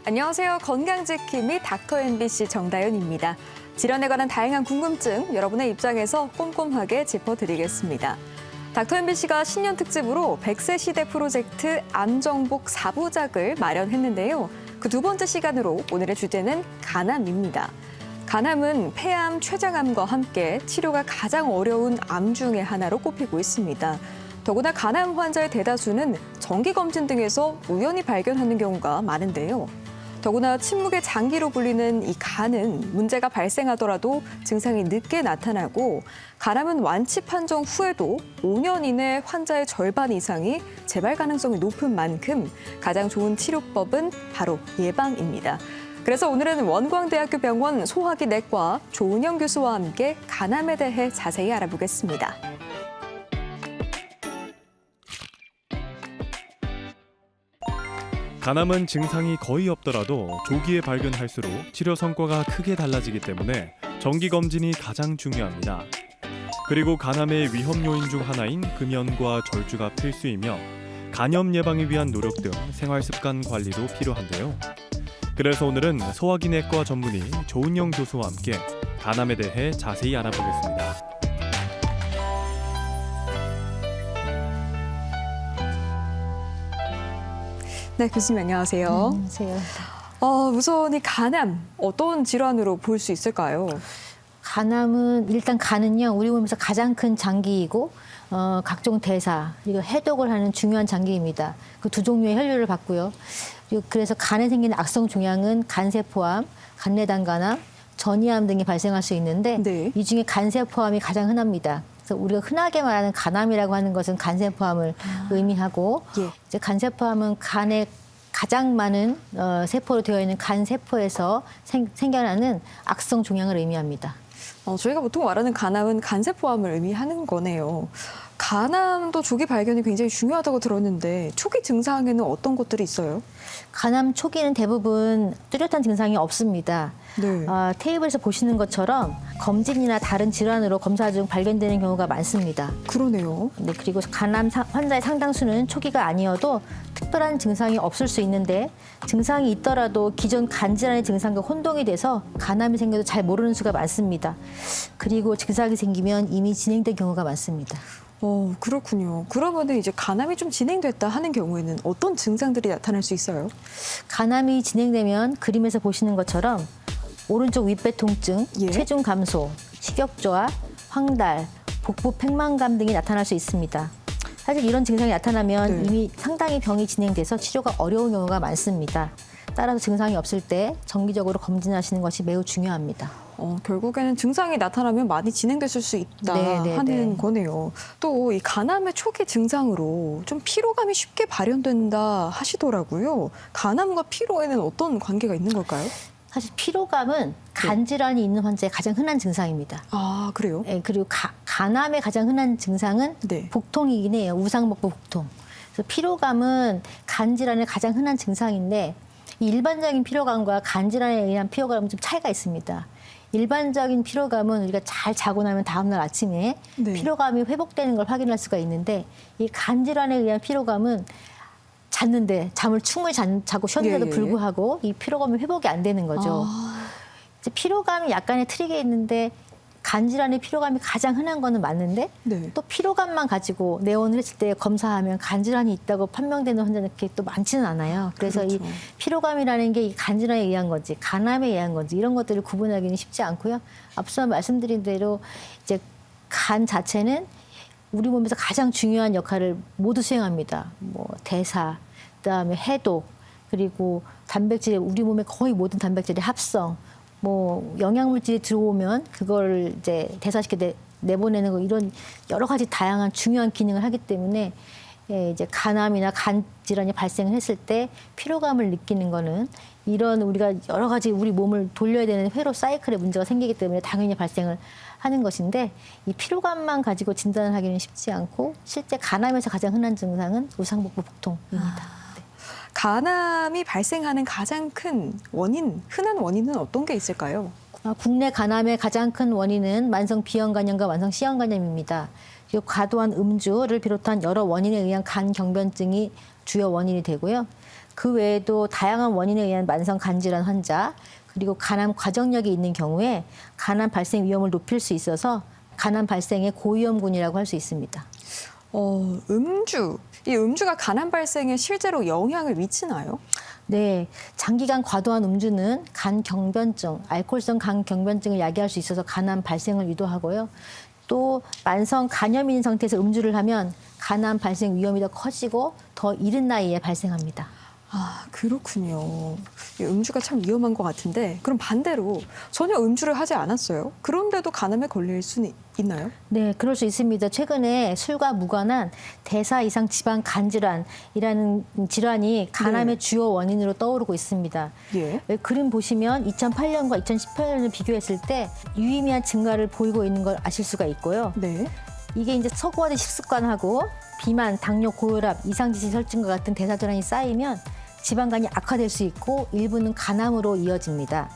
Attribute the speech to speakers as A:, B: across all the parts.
A: 안녕하세요. 건강지킴이 닥터 MBC 정다윤입니다. 질환에 관한 다양한 궁금증 여러분의 입장에서 꼼꼼하게 짚어드리겠습니다. 닥터 MBC가 신년 특집으로 100세 시대 프로젝트 암정복 4부작을 마련했는데요. 그 두 번째 시간으로 오늘의 주제는 간암입니다. 간암은 폐암, 췌장암과 함께 치료가 가장 어려운 암 중의 하나로 꼽히고 있습니다. 더구나 간암 환자의 대다수는 정기검진 등에서 우연히 발견하는 경우가 많은데요. 더구나 침묵의 장기로 불리는 이 간은 문제가 발생하더라도 증상이 늦게 나타나고 간암은 완치 판정 후에도 5년 이내 환자의 절반 이상이 재발 가능성이 높은 만큼 가장 좋은 치료법은 바로 예방입니다. 그래서 오늘은 원광대학교 병원 소화기 내과 조은영 교수와 함께 간암에 대해 자세히 알아보겠습니다.
B: 간암은 증상이 거의 없더라도 조기에 발견할수록 치료 성과가 크게 달라지기 때문에 정기검진이 가장 중요합니다. 그리고 간암의 위험 요인 중 하나인 금연과 절주가 필수이며 간염 예방을 위한 노력 등 생활습관 관리도 필요한데요. 그래서 오늘은 소화기 내과 전문의 조은영 교수와 함께 간암에 대해 자세히 알아보겠습니다.
A: 네, 교수님 안녕하세요.
C: 안녕하세요.
A: 우선 이 간암 어떤 질환으로 볼 수 있을까요?
C: 간암은 일단 간은요 우리 몸에서 가장 큰 장기이고 각종 대사 그리고 해독을 하는 중요한 장기입니다. 그 두 종류의 혈류를 받고요. 그리고 그래서 간에 생기는 악성 종양은 간세포암, 간내단간암, 전이암 등이 발생할 수 있는데
A: 네.
C: 이 중에 간세포암이 가장 흔합니다. 그래서 우리가 흔하게 말하는 간암이라고 하는 것은 간세포암을 의미하고
A: 예.
C: 이제 간세포암은 간에 가장 많은 세포로 되어 있는 간세포에서 생겨나는 악성 종양을 의미합니다.
A: 저희가 보통 말하는 간암은 간세포암을 의미하는 거네요. 간암도 조기 발견이 굉장히 중요하다고 들었는데 초기 증상에는 어떤 것들이 있어요?
C: 간암 초기는 대부분 뚜렷한 증상이 없습니다.
A: 네.
C: 테이블에서 보시는 것처럼 검진이나 다른 질환으로 검사 중 발견되는 경우가 많습니다.
A: 그러네요.
C: 네, 그리고 간암 환자의 상당수는 초기가 아니어도 특별한 증상이 없을 수 있는데 증상이 있더라도 기존 간 질환의 증상과 혼동이 돼서 간암이 생겨도 잘 모르는 수가 많습니다. 그리고 증상이 생기면 이미 진행된 경우가 많습니다.
A: 그렇군요. 그러면 이제 간암이 좀 진행됐다 하는 경우에는 어떤 증상들이 나타날 수 있어요?
C: 간암이 진행되면 그림에서 보시는 것처럼 오른쪽 윗배 통증,
A: 예.
C: 체중 감소, 식욕 저하, 황달, 복부 팽만감 등이 나타날 수 있습니다. 사실 이런 증상이 나타나면
A: 네.
C: 이미 상당히 병이 진행돼서 치료가 어려운 경우가 많습니다. 따라서 증상이 없을 때 정기적으로 검진하시는 것이 매우 중요합니다.
A: 결국에는 증상이 나타나면 많이 진행됐을 수 있다
C: 네,
A: 하는 거네요. 또 이 간암의 초기 증상으로 좀 피로감이 쉽게 발현된다 하시더라고요. 간암과 피로에는 어떤 관계가 있는 걸까요?
C: 사실 피로감은 간 질환이 있는 환자의 가장 흔한 증상입니다.
A: 아, 그래요?
C: 네, 그리고 간암의 가장 흔한 증상은
A: 네.
C: 복통이긴 해요. 우상복부 복통. 그래서 피로감은 간 질환의 가장 흔한 증상인데 이 일반적인 피로감과 간 질환에 의한 피로감은 좀 차이가 있습니다. 일반적인 피로감은 우리가 잘 자고 나면 다음날 아침에
A: 네.
C: 피로감이 회복되는 걸 확인할 수가 있는데 이 간 질환에 의한 피로감은 잤는데 잠을 충분히 자고 쉬었는데도
A: 예, 예.
C: 불구하고 이 피로감이 회복이 안 되는 거죠. 이제 피로감이 약간의 트릭이 있는데 간 질환의 피로감이 가장 흔한 거는 맞는데
A: 네.
C: 또 피로감만 가지고 내원을 했을 때 검사하면 간 질환이 있다고 판명되는 환자는 그렇게 또 많지는 않아요. 그래서
A: 그렇죠.
C: 이 피로감이라는 게 이 간 질환에 의한 건지 간암에 의한 건지 이런 것들을 구분하기는 쉽지 않고요. 앞서 말씀드린 대로 이제 간 자체는 우리 몸에서 가장 중요한 역할을 모두 수행합니다. 뭐 대사, 그다음에 해독, 그리고 단백질, 우리 몸의 거의 모든 단백질의 합성, 뭐 영양물질이 들어오면 그걸 이제 대사시켜 내보내는 거 이런 여러 가지 다양한 중요한 기능을 하기 때문에 이제 간암이나 간 질환이 발생을 했을 때 피로감을 느끼는 거는 이런 우리가 여러 가지 우리 몸을 돌려야 되는 회로 사이클의 문제가 생기기 때문에 당연히 발생을 하는 것인데 이 피로감만 가지고 진단을 하기는 쉽지 않고 실제 간암에서 가장 흔한 증상은 우상복부 복통입니다.
A: 간암이 발생하는 가장 큰 원인, 흔한 원인은 어떤 게 있을까요?
C: 국내 간암의 가장 큰 원인은 만성 비형간염과 만성 C형간염입니다. 그리고 과도한 음주를 비롯한 여러 원인에 의한 간 경변증이 주요 원인이 되고요. 그 외에도 다양한 원인에 의한 만성 간질환 환자, 그리고 간암 과정력이 있는 경우에 간암 발생 위험을 높일 수 있어서 간암 발생의 고위험군이라고 할 수 있습니다.
A: 음주. 이 음주가 간암 발생에 실제로 영향을 미치나요?
C: 네, 장기간 과도한 음주는 간 경변증, 알코올성 간 경변증을 야기할 수 있어서 간암 발생을 유도하고요. 또 만성 간염인 상태에서 음주를 하면 간암 발생 위험이 더 커지고 더 이른 나이에 발생합니다.
A: 아, 그렇군요. 이 음주가 참 위험한 것 같은데 그럼 반대로 전혀 음주를 하지 않았어요. 그런데도 간암에 걸릴 수는 있나요?
C: 네, 그럴 수 있습니다. 최근에 술과 무관한 대사 이상 지방 간질환이라는 질환이 간암의
A: 네.
C: 주요 원인으로 떠오르고 있습니다.
A: 예.
C: 그림 보시면 2008년과 2018년을 비교했을 때 유의미한 증가를 보이고 있는 걸 아실 수가 있고요.
A: 네.
C: 이게 이제 서구화된 식습관하고 비만, 당뇨, 고혈압, 이상지질 혈증과 같은 대사 질환이 쌓이면 지방간이 악화될 수 있고 일부는 간암으로 이어집니다.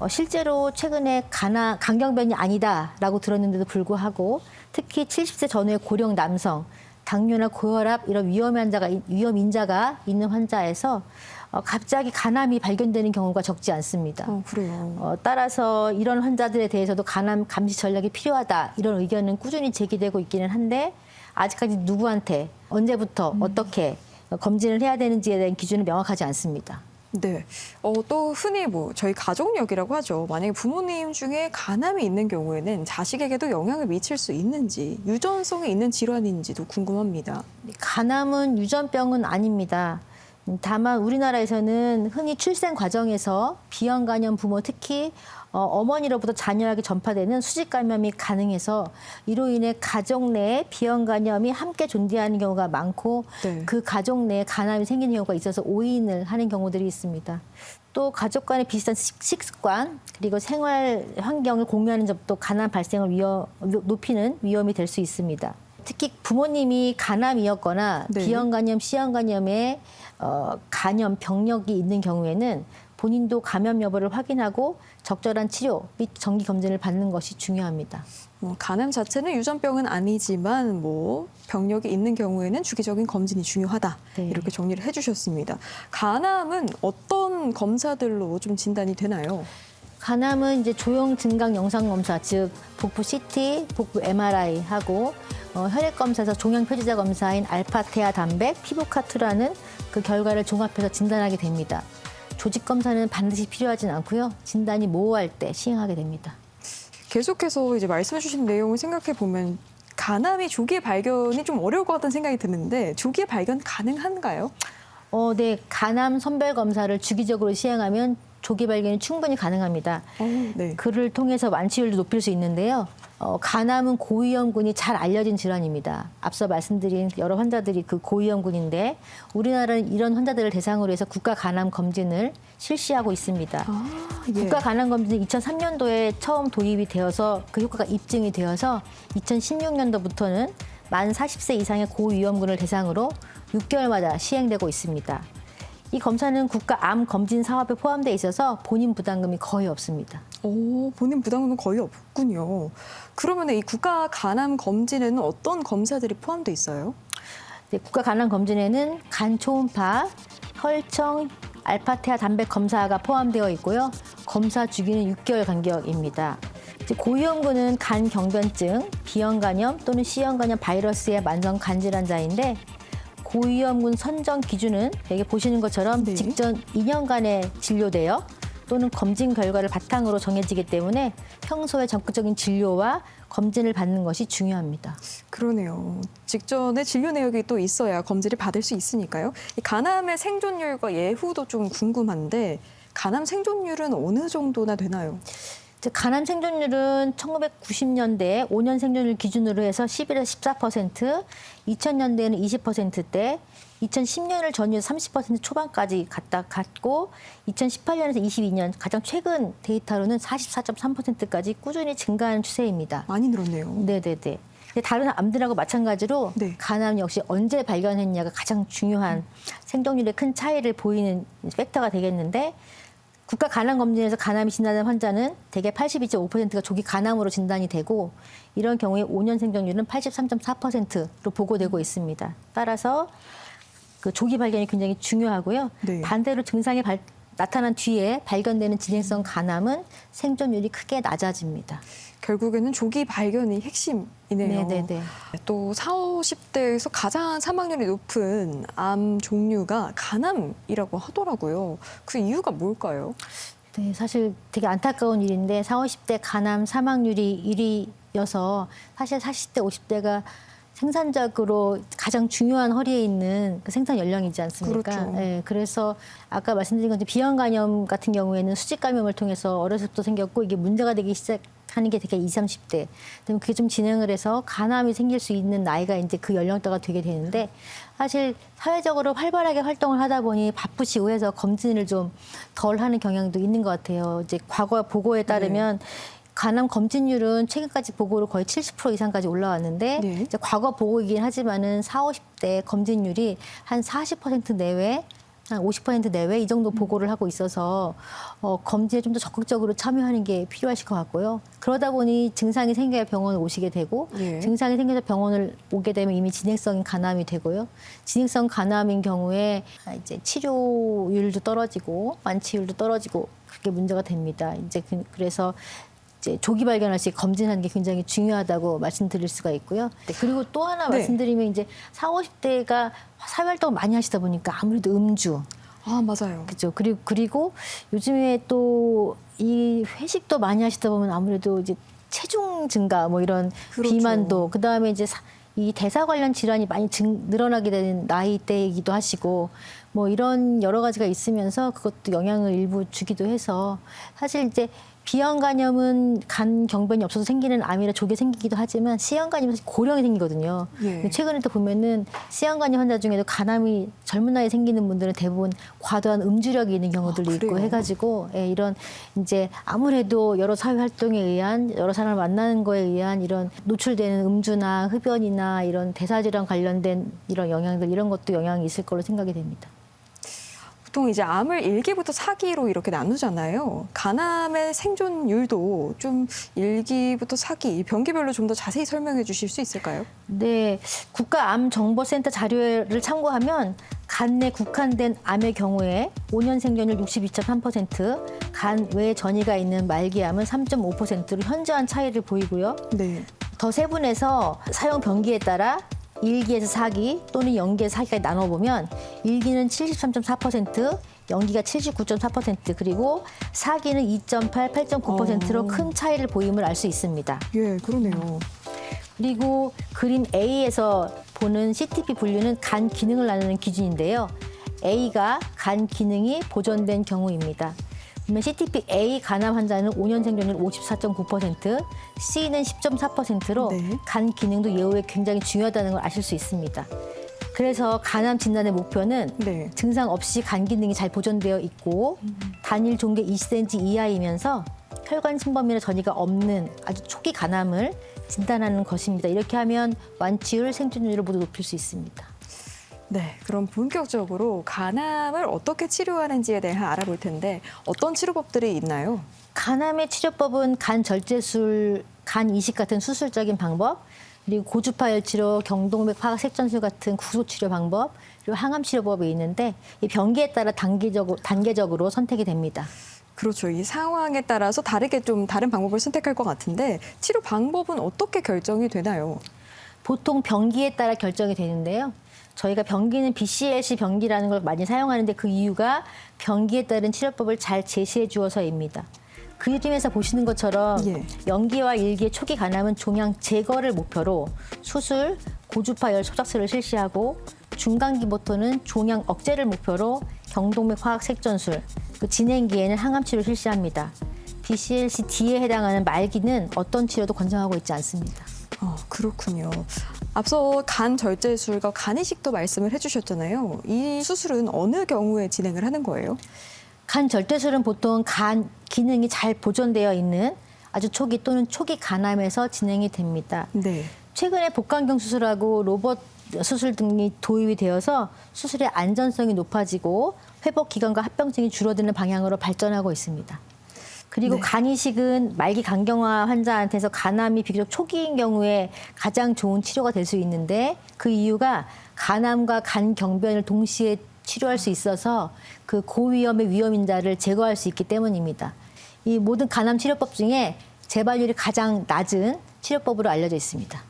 C: 실제로 최근에 간경변이 아니다라고 들었는데도 불구하고 특히 70세 전후의 고령 남성, 당뇨나 고혈압 이런 위험 인자가 있는 환자에서 갑자기 간암이 발견되는 경우가 적지 않습니다.
A: 그래요.
C: 따라서 이런 환자들에 대해서도 간암 감시 전략이 필요하다 이런 의견은 꾸준히 제기되고 있기는 한데 아직까지 누구한테 언제부터 어떻게 검진을 해야 되는지에 대한 기준은 명확하지 않습니다.
A: 네. 또 흔히 저희 가족력이라고 하죠. 만약에 부모님 중에 간암이 있는 경우에는 자식에게도 영향을 미칠 수 있는지, 유전성이 있는 질환인지도 궁금합니다.
C: 간암은 유전병은 아닙니다. 다만 우리나라에서는 흔히 출생 과정에서 비형 간염 부모 특히 어머니로부터 자녀에게 전파되는 수직 감염이 가능해서 이로 인해 가족 내에 비형 간염이 함께 존재하는 경우가 많고
A: 네.
C: 그 가족 내에 간암이 생기는 경우가 있어서 오인을 하는 경우들이 있습니다. 또 가족 간의 비슷한 식습관 그리고 생활 환경을 공유하는 점도 간암 발생을 높이는 위험이 될 수 있습니다. 특히 부모님이 간암이었거나
A: 네.
C: 비형 간염, C형 간염에 간염 병력이 있는 경우에는 본인도 감염 여부를 확인하고 적절한 치료 및 정기 검진을 받는 것이 중요합니다.
A: 간암 자체는 유전병은 아니지만 병력이 있는 경우에는 주기적인 검진이 중요하다.
C: 네.
A: 이렇게 정리를 해주셨습니다. 간암은 어떤 검사들로 좀 진단이 되나요?
C: 간암은 이제 조형 증강 영상 검사, 즉 복부 CT, 복부 MRI 하고 혈액 검사에서 종양 표지자 검사인 알파테아 단백, 피부카투라는 그 결과를 종합해서 진단하게 됩니다. 조직 검사는 반드시 필요하진 않고요. 진단이 모호할 때 시행하게 됩니다.
A: 계속해서 이제 말씀해주신 내용을 생각해 보면 간암이 조기에 발견이 좀 어려울 것 같다는 생각이 드는데 조기에 발견 가능한가요?
C: 네, 간암 선별 검사를 주기적으로 시행하면 조기 발견이 충분히 가능합니다.
A: 네.
C: 그를 통해서 완치율도 높일 수 있는데요. 간암은 고위험군이 잘 알려진 질환입니다. 앞서 말씀드린 여러 환자들이 그 고위험군인데 우리나라는 이런 환자들을 대상으로 해서 국가 간암 검진을 실시하고 있습니다.
A: 예.
C: 국가 간암 검진은 2003년도에 처음 도입이 되어서 그 효과가 입증이 되어서 2016년도부터는 만 40세 이상의 고위험군을 대상으로 6개월마다 시행되고 있습니다. 이 검사는 국가 암 검진 사업에 포함되어 있어서 본인 부담금이 거의 없습니다.
A: 본인 부담금은 거의 없군요. 그러면 이 국가 간암 검진에는 어떤 검사들이 포함되어 있어요?
C: 네, 국가 간암 검진에는 간 초음파, 혈청, 알파테아 단백 검사가 포함되어 있고요. 검사 주기는 6개월 간격입니다. 고위험군은 간 경변증, B형 간염 또는 C형 간염 바이러스의 만성 간질환자인데 고위험군 선정 기준은 여기 보시는 것처럼
A: 네.
C: 직전 2년간의 진료되어 또는 검진 결과를 바탕으로 정해지기 때문에 평소에 적극적인 진료와 검진을 받는 것이 중요합니다.
A: 그러네요. 직전에 진료 내역이 또 있어야 검진을 받을 수 있으니까요. 이 간암의 생존율과 예후도 좀 궁금한데 간암 생존율은 어느 정도나 되나요?
C: 간암 생존율은 1990년대 5년 생존율 기준으로 해서 11에서 14%, 2000년대에는 20%대, 2010년을 전후 30% 초반까지 갔고 2018년에서 22년 가장 최근 데이터로는 44.3%까지 꾸준히 증가하는 추세입니다.
A: 많이 늘었네요.
C: 네네네. 근데 다른 암들하고 마찬가지로
A: 네.
C: 간암 역시 언제 발견했냐가 가장 중요한 생존율의 큰 차이를 보이는 팩터가 되겠는데 국가 간암 검진에서 간암이 진단된 환자는 대개 82.5%가 조기 간암으로 진단이 되고 이런 경우에 5년 생존율은 83.4%로 보고되고 있습니다. 따라서 그 조기 발견이 굉장히 중요하고요.
A: 네.
C: 반대로 증상이 나타난 뒤에 발견되는 진행성 간암은 생존율이 크게 낮아집니다.
A: 결국에는 조기 발견이 핵심이네요.
C: 네네네.
A: 또 40, 50대에서 가장 사망률이 높은 암 종류가 간암이라고 하더라고요. 그 이유가 뭘까요?
C: 네, 사실 되게 안타까운 일인데 40, 50대 간암 사망률이 1위여서 사실 40대, 50대가 생산적으로 가장 중요한 허리에 있는 그 생산 연령이지 않습니까?
A: 그렇죠.
C: 네, 그래서 아까 말씀드린 것처럼 비형 간염 같은 경우에는 수직 감염을 통해서 어렸을 때부터 생겼고 이게 문제가 되기 시작하는 게 되게 20, 30대. 그다음에 그게 좀 진행을 해서 간암이 생길 수 있는 나이가 이제 그 연령대가 되게 되는데 사실 사회적으로 활발하게 활동을 하다 보니 바쁘시고 해서 검진을 좀 덜 하는 경향도 있는 것 같아요. 이제 과거 보고에 따르면 간암 검진율은 최근까지 보고로 거의 70% 이상까지 올라왔는데
A: 네.
C: 이제 과거 보고이긴 하지만은 40, 50대 검진율이 한 40% 내외, 한 50% 내외 이 정도 보고를 하고 있어서 검진에 좀 더 적극적으로 참여하는 게 필요하실 것 같고요. 그러다 보니 증상이 생겨야 병원을 오시게 되고
A: 예.
C: 증상이 생겨서 병원을 오게 되면 이미 진행성인 간암이 되고요. 진행성 간암인 경우에 이제 치료율도 떨어지고 완치율도 떨어지고 그게 문제가 됩니다. 이제 그래서 이제 조기 발견할 수 있게 검진하는 게 굉장히 중요하다고 말씀드릴 수가 있고요. 네, 그리고 또 하나
A: 네.
C: 말씀드리면 이제 40, 50대가 사회활동을 많이 하시다 보니까 아무래도 음주,
A: 아, 맞아요.
C: 그렇죠. 그리고 요즘에 또 이 회식도 많이 하시다 보면 아무래도 이제 체중 증가 뭐 이런
A: 그렇죠.
C: 비만도 그다음에 이제 이 대사 관련 질환이 많이 늘어나게 되는 나이대이기도 하시고 뭐 이런 여러 가지가 있으면서 그것도 영향을 일부 주기도 해서 사실 이제 비형 간염은 간 경변이 없어서 생기는 암이라 조기에 생기기도 하지만 C형 간염은 사실 고령에 생기거든요.
A: 예.
C: 근데 최근에 또 보면은 C형 간염 환자 중에도 간암이 젊은 나이에 생기는 분들은 대부분 과도한 음주력이 있는 경우들도 있고
A: 그래요?
C: 해가지고 예, 이런 이제 아무래도 여러 사회 활동에 의한 여러 사람을 만나는 거에 의한 이런 노출되는 음주나 흡연이나 이런 대사질환 관련된 이런 영향들 이런 것도 영향이 있을 걸로 생각이 됩니다.
A: 보통 이제 암을 1기부터 4기로 이렇게 나누잖아요. 간암의 생존율도 좀 1기부터 4기, 병기별로 좀 더 자세히 설명해 주실 수 있을까요?
C: 네, 국가암정보센터 자료를 참고하면 간 내 국한된 암의 경우에 5년 생존율 62.3%, 간 외 전이가 있는 말기암은 3.5%로 현저한 차이를 보이고요.
A: 네.
C: 더 세분해서 사용 병기에 따라 1기에서 4기 또는 0기에서 4기까지 나눠보면 1기는 73.4%, 0기가 79.4% 그리고 4기는 2.8, 8.9%로 큰 차이를 보임을 알 수 있습니다.
A: 예, 그러네요.
C: 그리고 그림 A에서 보는 CTP 분류는 간 기능을 나누는 기준인데요. A가 간 기능이 보존된 경우입니다. 그러면 CTP A 간암 환자는 5년 생존율 54.9%, C는 10.4%로
A: 네.
C: 간 기능도 예후에 굉장히 중요하다는 걸 아실 수 있습니다. 그래서 간암 진단의 목표는
A: 네.
C: 증상 없이 간 기능이 잘 보존되어 있고 단일 종계 20cm 이하이면서 혈관 침범이나 전이가 없는 아주 초기 간암을 진단하는 것입니다. 이렇게 하면 완치율, 생존율을 모두 높일 수 있습니다.
A: 네, 그럼 본격적으로 간암을 어떻게 치료하는지에 대해 알아볼 텐데 어떤 치료법들이 있나요?
C: 간암의 치료법은 간 절제술, 간 이식 같은 수술적인 방법, 그리고 고주파열 치료, 경동맥 파악 색전술 같은 구소 치료 방법, 그리고 항암 치료법이 있는데 이 병기에 따라 단계적으로 선택이 됩니다.
A: 그렇죠. 이 상황에 따라서 다르게 좀 다른 방법을 선택할 것 같은데 치료 방법은 어떻게 결정이 되나요?
C: 보통 병기에 따라 결정이 되는데요. 저희가 병기는 BCLC 병기라는 걸 많이 사용하는데 그 이유가 병기에 따른 치료법을 잘 제시해 주어서입니다. 그림에서 보시는 것처럼
A: 예.
C: 0기와 1기의 초기 간암은 종양 제거를 목표로 수술, 고주파열 소작술을 실시하고 중간기부터는 종양 억제를 목표로 경동맥 화학 색전술, 그 진행기에는 항암 치료를 실시합니다. BCLC D에 해당하는 말기는 어떤 치료도 권장하고 있지 않습니다.
A: 그렇군요. 앞서 간 절제술과 간 이식도 말씀을 해주셨잖아요. 이 수술은 어느 경우에 진행을 하는 거예요?
C: 간 절제술은 보통 간 기능이 잘 보존되어 있는 아주 초기 또는 초기 간암에서 진행이 됩니다.
A: 네.
C: 최근에 복강경 수술하고 로봇 수술 등이 도입이 되어서 수술의 안전성이 높아지고 회복 기간과 합병증이 줄어드는 방향으로 발전하고 있습니다. 그리고
A: 네.
C: 간 이식은 말기 간경화 환자한테서 간암이 비교적 초기인 경우에 가장 좋은 치료가 될 수 있는데 그 이유가 간암과 간경변을 동시에 치료할 수 있어서 그 고위험의 위험인자를 제거할 수 있기 때문입니다. 이 모든 간암 치료법 중에 재발률이 가장 낮은 치료법으로 알려져 있습니다.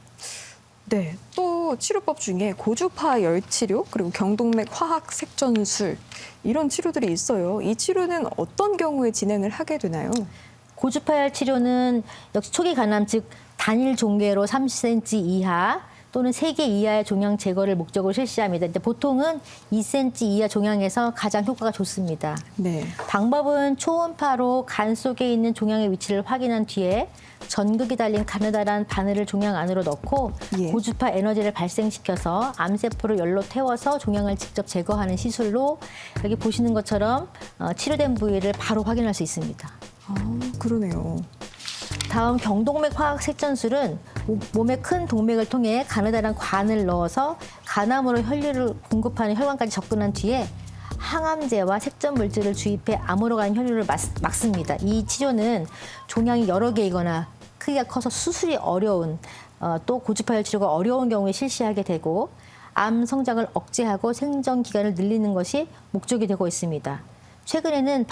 A: 네, 또 치료법 중에 고주파 열치료 그리고 경동맥 화학 색전술 이런 치료들이 있어요. 이 치료는 어떤 경우에 진행을 하게 되나요?
C: 고주파열 치료는 역시 초기 간암 즉 단일 종괴로 30cm 이하 또는 3개 이하의 종양 제거를 목적으로 실시합니다. 근데 보통은 2cm 이하 종양에서 가장 효과가 좋습니다.
A: 네.
C: 방법은 초음파로 간 속에 있는 종양의 위치를 확인한 뒤에 전극이 달린 가느다란 바늘을 종양 안으로 넣고
A: 예.
C: 고주파 에너지를 발생시켜서 암세포를 열로 태워서 종양을 직접 제거하는 시술로 여기 보시는 것처럼 치료된 부위를 바로 확인할 수 있습니다.
A: 아, 그러네요.
C: 다음 경동맥 화학 색전술은 몸의 큰 동맥을 통해 가느다란 관을 넣어서 간암으로 혈류를 공급하는 혈관까지 접근한 뒤에 항암제와 색전 물질을 주입해 암으로 가는 혈류를 막습니다. 이 치료는 종양이 여러 개이거나 크기가 커서 수술이 어려운 또 고주파열 치료가 어려운 경우에 실시하게 되고 암 성장을 억제하고 생존 기간을 늘리는 것이 목적이 되고 있습니다. 최근에는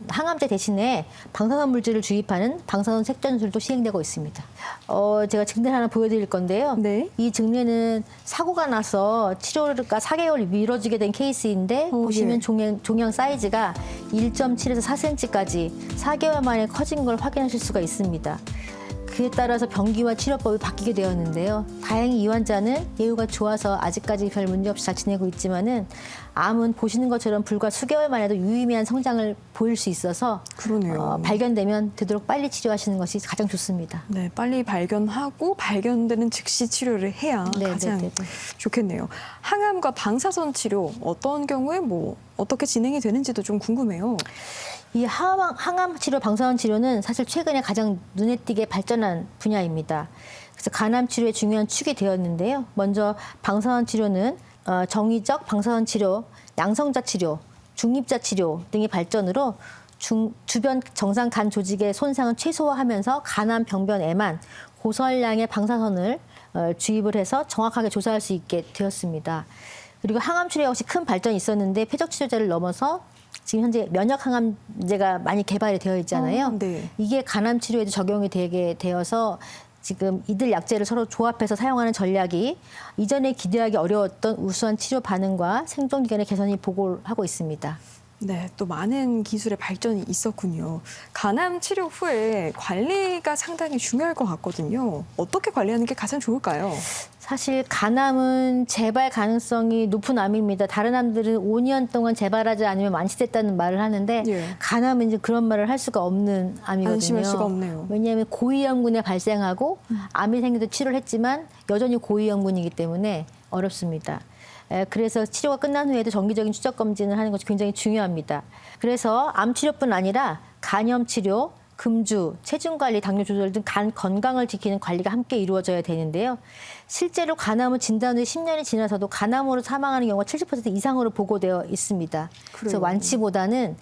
C: 항암제 대신에 방사선 물질을 주입하는 방사선 색전술도 시행되고 있습니다. 제가 증례를 하나 보여드릴 건데요.
A: 네.
C: 이 증례는 사고가 나서 치료가 4개월 미뤄지게 된 케이스인데 보시면
A: 예.
C: 종양 사이즈가 1.7에서 4cm까지 4개월 만에 커진 걸 확인하실 수가 있습니다. 그에 따라서 병기와 치료법이 바뀌게 되었는데요. 다행히 이 환자는 예후가 좋아서 아직까지 별 문제 없이 잘 지내고 있지만은 암은 보시는 것처럼 불과 수개월 만에도 유의미한 성장을 보일 수 있어서
A: 그러네요.
C: 발견되면 되도록 빨리 치료하시는 것이 가장 좋습니다.
A: 네, 빨리 발견하고 발견되는 즉시 치료를 해야
C: 네,
A: 가장
C: 네, 네.
A: 좋겠네요. 항암과 방사선 치료 어떤 경우에 어떻게 진행이 되는지도 좀 궁금해요.
C: 이 항암 치료, 방사선 치료는 사실 최근에 가장 눈에 띄게 발전한 분야입니다. 그래서 간암 치료의 중요한 축이 되었는데요. 먼저 방사선 치료는 정의적 방사선 치료, 양성자 치료, 중입자 치료 등의 발전으로 주변 정상 간 조직의 손상은 최소화하면서 간암 병변에만 고설량의 방사선을 주입을 해서 정확하게 조사할 수 있게 되었습니다. 그리고 항암 치료 역시 큰 발전이 있었는데 표적 치료제를 넘어서 지금 현재 면역 항암제가 많이 개발이 되어 있잖아요.
A: 네.
C: 이게 간암 치료에도 적용이 되게 되어서 지금 이들 약제를 서로 조합해서 사용하는 전략이 이전에 기대하기 어려웠던 우수한 치료 반응과 생존 기간의 개선이 보고하고 있습니다.
A: 네, 또 많은 기술의 발전이 있었군요. 간암 치료 후에 관리가 상당히 중요할 것 같거든요. 어떻게 관리하는 게 가장 좋을까요?
C: 사실 간암은 재발 가능성이 높은 암입니다. 다른 암들은 5년 동안 재발하지 않으면 완치됐다는 말을 하는데
A: 예.
C: 간암은 이제 그런 말을 할 수가 없는 암이거든요.
A: 안심할 수가 없네요.
C: 왜냐하면 고위험군에 발생하고 암이 생겨도 치료를 했지만 여전히 고위험군이기 때문에 어렵습니다. 그래서 치료가 끝난 후에도 정기적인 추적 검진을 하는 것이 굉장히 중요합니다. 그래서 암 치료뿐 아니라 간염 치료, 금주, 체중 관리, 당뇨 조절 등 간 건강을 지키는 관리가 함께 이루어져야 되는데요. 실제로 간암을 진단 후에 10년이 지나서도 간암으로 사망하는 경우가 70% 이상으로 보고되어 있습니다. 그래서
A: 그래요.
C: 완치보다는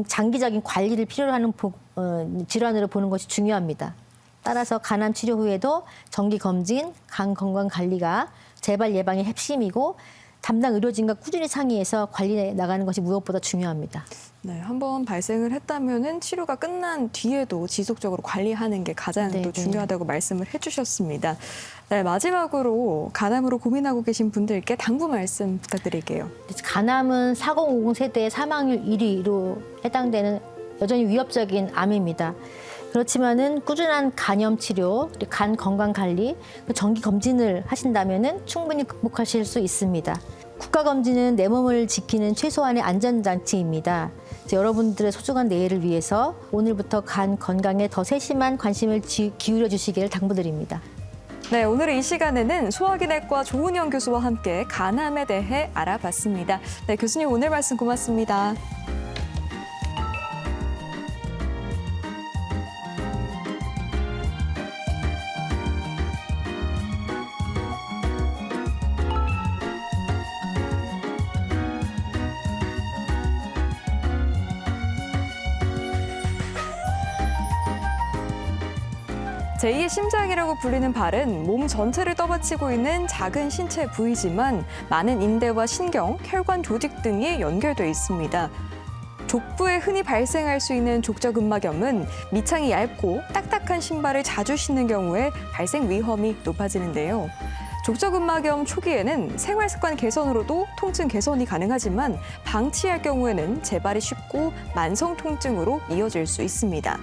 C: 장기적인 관리를 필요로 하는 질환으로 보는 것이 중요합니다. 따라서 간암 치료 후에도 정기 검진, 간 건강 관리가 재발 예방의 핵심이고 담당 의료진과 꾸준히 상의해서 관리해 나가는 것이 무엇보다 중요합니다.
A: 네, 한번 발생을 했다면은 치료가 끝난 뒤에도 지속적으로 관리하는 게 가장
C: 네,
A: 또
C: 네.
A: 중요하다고 말씀을 해주셨습니다. 네, 마지막으로 간암으로 고민하고 계신 분들께 당부 말씀 부탁드릴게요.
C: 간암은 4050 세대의 사망률 1위로 해당되는 여전히 위협적인 암입니다. 그렇지만은 꾸준한 간염 치료, 간 건강 관리, 정기 검진을 하신다면은 충분히 극복하실 수 있습니다. 국가 검진은 내 몸을 지키는 최소한의 안전장치입니다. 여러분들의 소중한 내일을 위해서 오늘부터 간 건강에 더 세심한 관심을 기울여 주시기를 당부드립니다.
A: 네, 오늘 이 시간에는 소화기내과 조은영 교수와 함께 간암에 대해 알아봤습니다. 네, 교수님 오늘 말씀 고맙습니다. 제2의 심장이라고 불리는 발은 몸 전체를 떠받치고 있는 작은 신체 부위지만 많은 인대와 신경, 혈관 조직 등이 연결돼 있습니다. 족부에 흔히 발생할 수 있는 족저근막염은 밑창이 얇고 딱딱한 신발을 자주 신는 경우에 발생 위험이 높아지는데요. 족저근막염 초기에는 생활습관 개선으로도 통증 개선이 가능하지만 방치할 경우에는 재발이 쉽고 만성 통증으로 이어질 수 있습니다.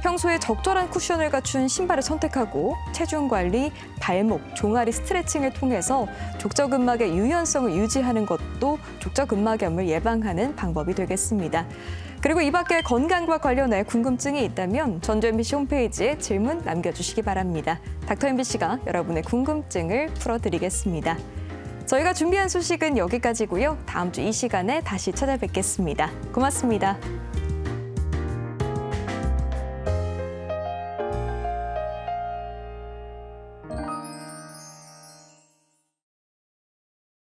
A: 평소에 적절한 쿠션을 갖춘 신발을 선택하고 체중 관리, 발목, 종아리 스트레칭을 통해서 족저근막의 유연성을 유지하는 것도 족저근막염을 예방하는 방법이 되겠습니다. 그리고 이 밖에 건강과 관련해 궁금증이 있다면 전주 MBC 홈페이지에 질문 남겨주시기 바랍니다. 닥터 MBC가 여러분의 궁금증을 풀어드리겠습니다. 저희가 준비한 소식은 여기까지고요. 다음 주 이 시간에 다시 찾아뵙겠습니다. 고맙습니다.